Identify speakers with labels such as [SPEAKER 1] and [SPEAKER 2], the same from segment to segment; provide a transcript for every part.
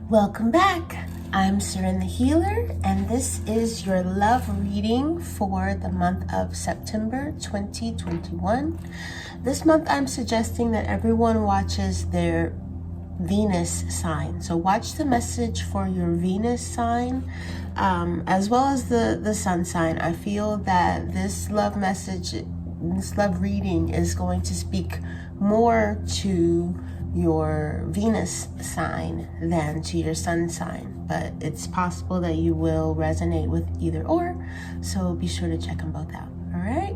[SPEAKER 1] Welcome back. I'm Seren the Healer, and this is your love reading for the month of September 2021. This month, I'm suggesting that everyone watches their Venus sign. So watch the message for your Venus sign, as well as the sun sign. I feel that this love message, this love reading is going to speak more to your Venus sign than to your sun sign, but it's possible that you will resonate with either or, so be sure to check them both out. All right.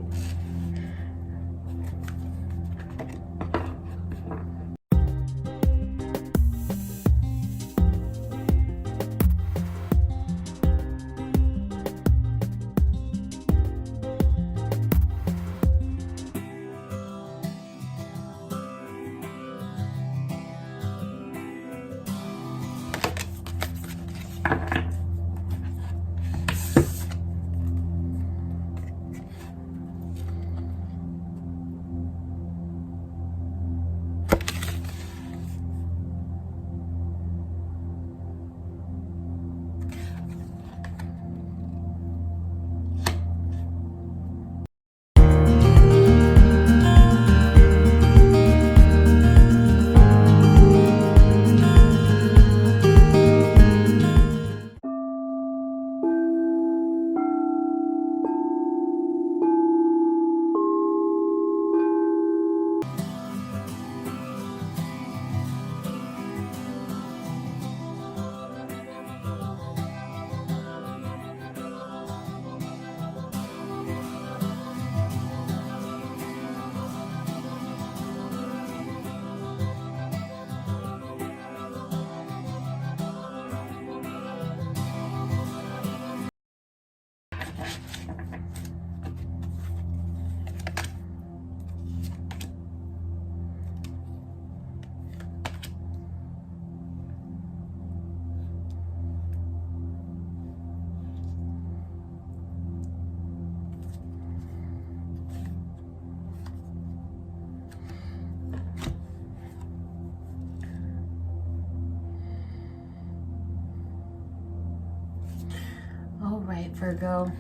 [SPEAKER 1] All right, Virgo.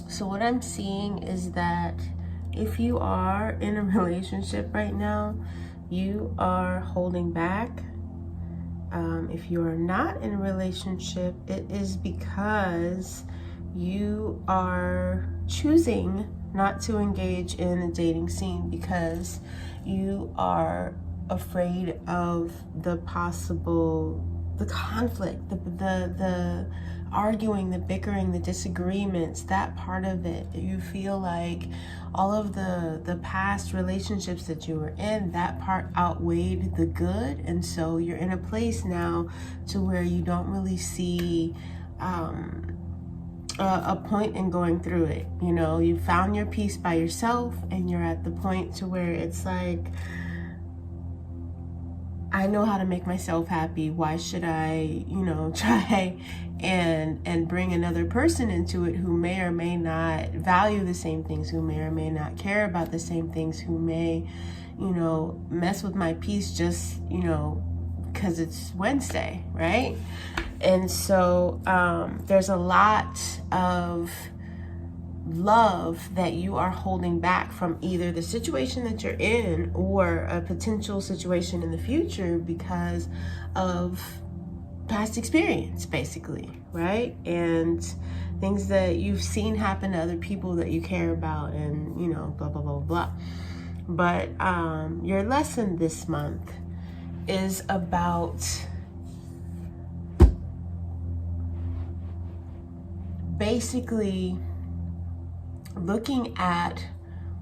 [SPEAKER 1] So what I'm seeing is that if you are in a relationship right now, you are holding back. If you are not in a relationship, it is because you are choosing not to engage in a dating scene because you are afraid of the conflict, the arguing, the bickering, the disagreements, that part of it. You feel like all of the past relationships that you were in, that part outweighed the good, and so you're in a place now to where you don't really see a point in going through it. You know, you found your peace by yourself, and you're at the point to where it's like, I know how to make myself happy. Why should I, try and bring another person into it who may or may not value the same things, who may or may not care about the same things, who may, mess with my peace just, because it's Wednesday, right? And so there's a lot of love that you are holding back from either the situation that you're in or a potential situation in the future because of past experience, basically, right? And things that you've seen happen to other people that you care about, and blah blah blah blah. But your lesson this month is about basically looking at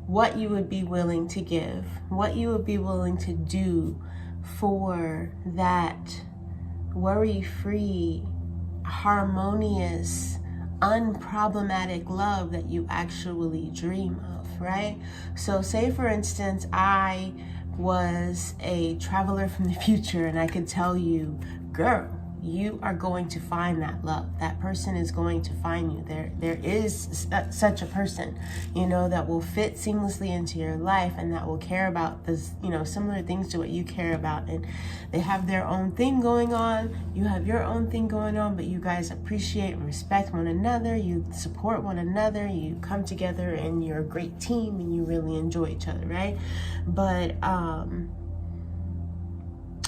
[SPEAKER 1] what you would be willing to give, what you would be willing to do for that worry-free, harmonious, unproblematic love that you actually dream of, right? So say, for instance, I was a traveler from the future and I could tell you, girl, you are going to find that love. That person is going to find you. There is such a person, you know, that will fit seamlessly into your life and that will care about this, you know, similar things to what you care about. And they have their own thing going on. You have your own thing going on, but you guys appreciate and respect one another. You support one another. You come together and you're a great team and you really enjoy each other, right? But,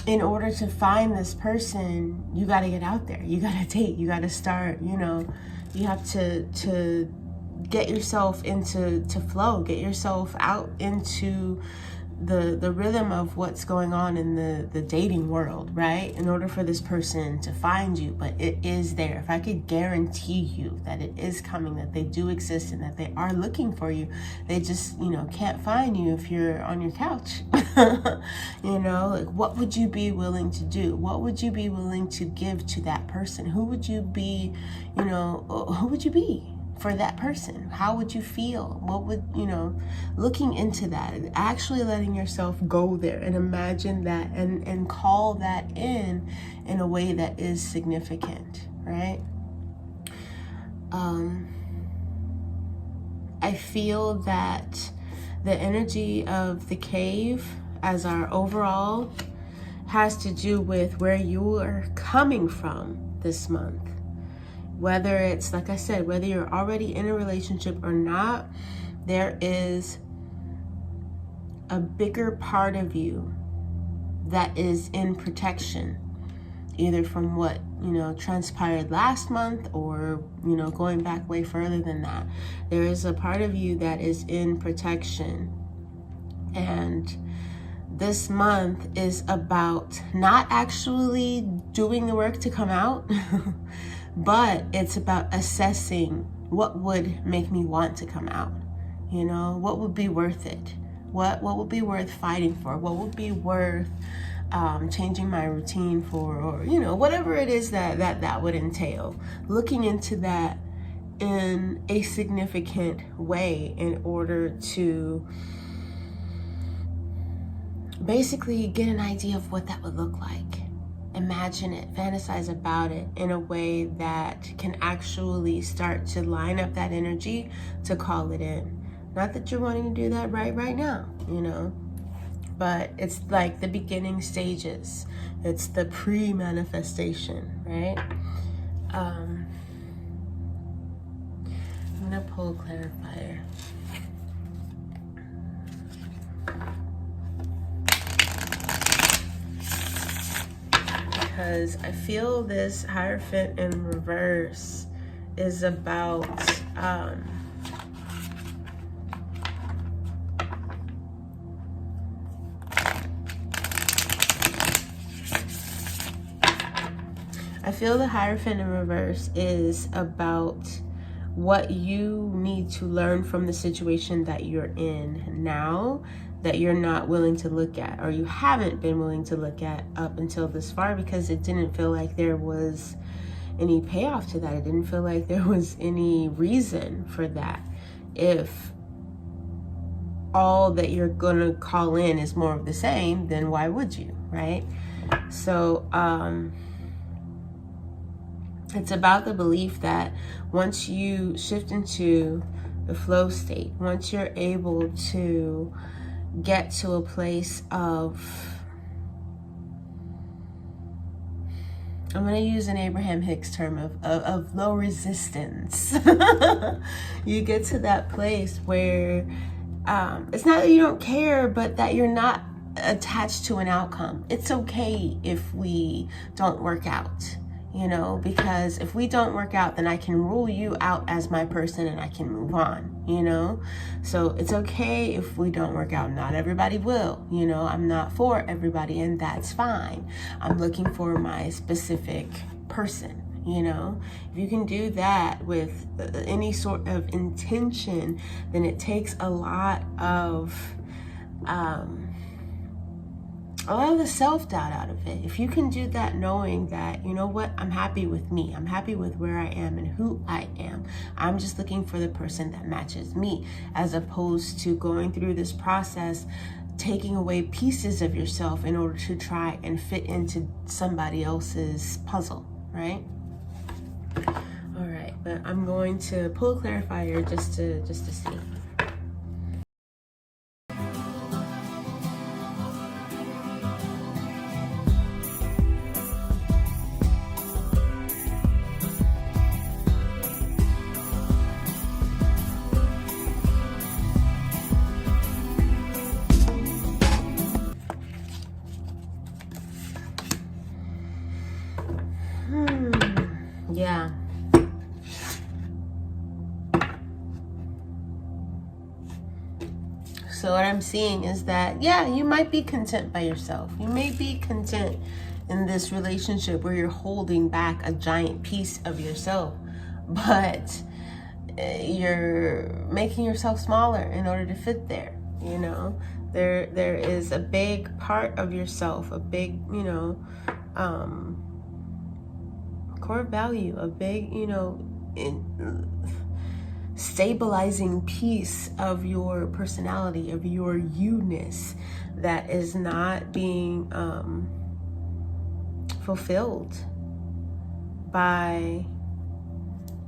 [SPEAKER 1] in order to find this person, you got to get out there. You got to date. You got to start, you know, you have to get yourself into flow, get yourself out into the rhythm of what's going on in the dating world, right? In order for this person to find you. But it is there. If I could guarantee you that it is coming, that they do exist and that they are looking for you, they just, you know, can't find you if you're on your couch. You know, like, what would you be willing to do? What would you be willing to give to that person? Who would you be, you know, who would you be for that person? How would you feel? What would, you know, looking into that, actually letting yourself go there and imagine that and call that in a way that is significant, right? I feel that the energy of the cave as our overall has to do with where you are coming from this month. Whether it's, like I said, whether you're already in a relationship or not, there is a bigger part of you that is in protection, either from what, you know, transpired last month or, you know, going back way further than that. There is a part of you that is in protection. And this month is about not actually doing the work to come out, but it's about assessing what would make me want to come out. You know, what would be worth it? What would be worth fighting for? What would be worth changing my routine for? Or, you know, whatever it is that would entail. Looking into that in a significant way in order to basically get an idea of what that would look like. Imagine it, fantasize about it in a way that can actually start to line up that energy to call it in. Not that you're wanting to do that right now, you know, but it's like the beginning stages. It's the pre-manifestation, right? I'm gonna pull a clarifier. Because I feel this Hierophant in reverse is about I feel the Hierophant in reverse is about what you need to learn from the situation that you're in now, that you're not willing to look at, or you haven't been willing to look at up until this far, because it didn't feel like there was any payoff to that. It didn't feel like there was any reason for that. If all that you're gonna call in is more of the same, then why would you, right? So it's about the belief that once you shift into the flow state, once you're able to get to a place of, I'm going to use an Abraham Hicks term of low resistance. You get to that place where it's not that you don't care, but that you're not attached to an outcome. It's okay if we don't work out. You know, because if we don't work out, then I can rule you out as my person and I can move on, you know? So it's okay if we don't work out. Not everybody will, you know? I'm not for everybody, and that's fine. I'm looking for my specific person, you know? If you can do that with any sort of intention, then it takes a lot of the self-doubt out of it. If you can do that knowing that, you know what, I'm happy with me. I'm happy with where I am and who I am. I'm just looking for the person that matches me, as opposed to going through this process taking away pieces of yourself in order to try and fit into somebody else's puzzle, right? All right, but I'm going to pull a clarifier just to see. Yeah. So what I'm seeing is that, yeah, you might be content by yourself. You may be content in this relationship where you're holding back a giant piece of yourself, but you're making yourself smaller in order to fit there. You know, there is a big part of yourself, a big, you know, core value, a big, you know, stabilizing piece of your personality, of your you-ness, that is not being fulfilled by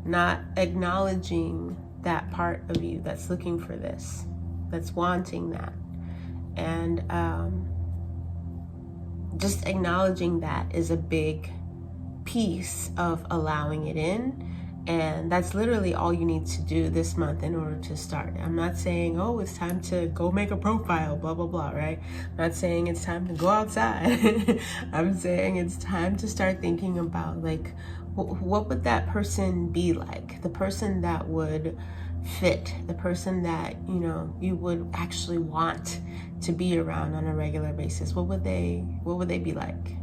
[SPEAKER 1] not acknowledging that part of you that's looking for this, that's wanting that. And just acknowledging that is a big piece of allowing it in. And that's literally all you need to do this month in order to start. I'm not saying, oh, it's time to go make a profile, blah, blah, blah, right? I'm not saying it's time to go outside. I'm saying it's time to start thinking about, like, what would that person be like? The person that would fit, the person that, you know, you would actually want to be around on a regular basis. What would they be like?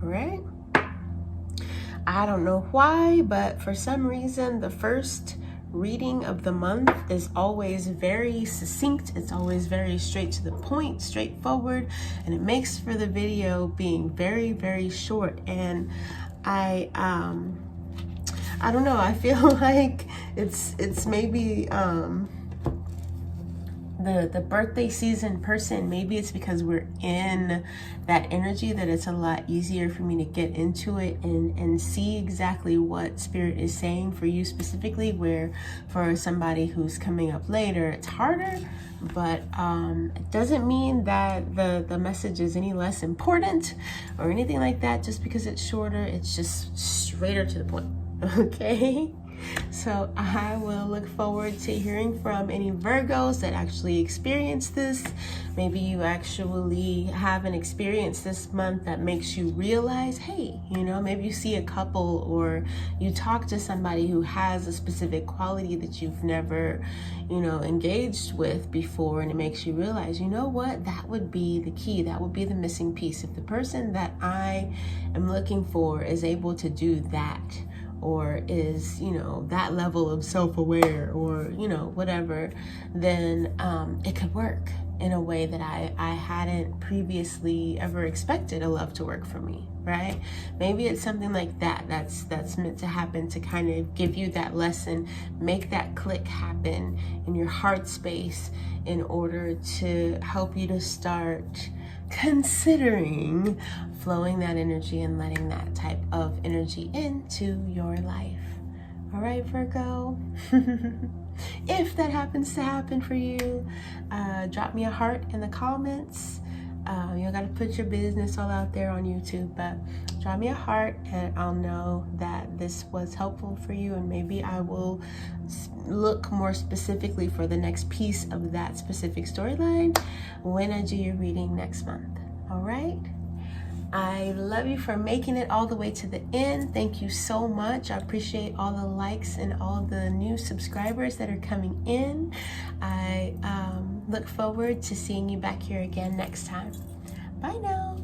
[SPEAKER 1] All right? I don't know why, but for some reason, the first reading of the month is always very succinct. It's always very straight to the point, straightforward, and it makes for the video being very, very short. And I don't know, I feel like it's maybe the birthday season person, maybe it's because we're in that energy that it's a lot easier for me to get into it and see exactly what spirit is saying for you specifically, where for somebody who's coming up later, it's harder. But it doesn't mean that the message is any less important or anything like that just because it's shorter. It's just straighter to the point. Okay? So I will look forward to hearing from any Virgos that actually experience this. Maybe you actually have an experience this month that makes you realize, hey, you know, maybe you see a couple or you talk to somebody who has a specific quality that you've never, you know, engaged with before, and it makes you realize, you know what, that would be the key, that would be the missing piece. If the person that I am looking for is able to do that, or is, you know, that level of self-aware, or, you know, whatever, then it could work in a way that I hadn't previously ever expected a love to work for me, right? Maybe it's something like that that's meant to happen to kind of give you that lesson, make that click happen in your heart space in order to help you to start considering flowing that energy and letting that type of energy into your life. All right, Virgo. If that happens to happen for you, drop me a heart in the comments. You don't got to put your business all out there on YouTube, but drop me a heart and I'll know that this was helpful for you, and maybe I will look more specifically for the next piece of that specific storyline when I do your reading next month. All right? I love you for making it all the way to the end. Thank you so much. I appreciate all the likes and all the new subscribers that are coming in. I look forward to seeing you back here again next time. Bye now.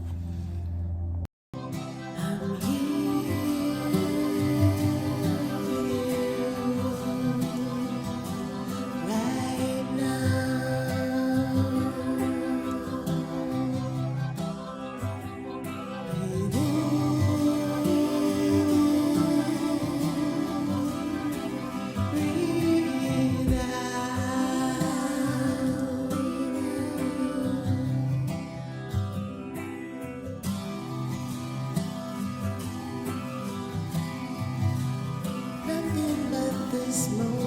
[SPEAKER 1] Smoke.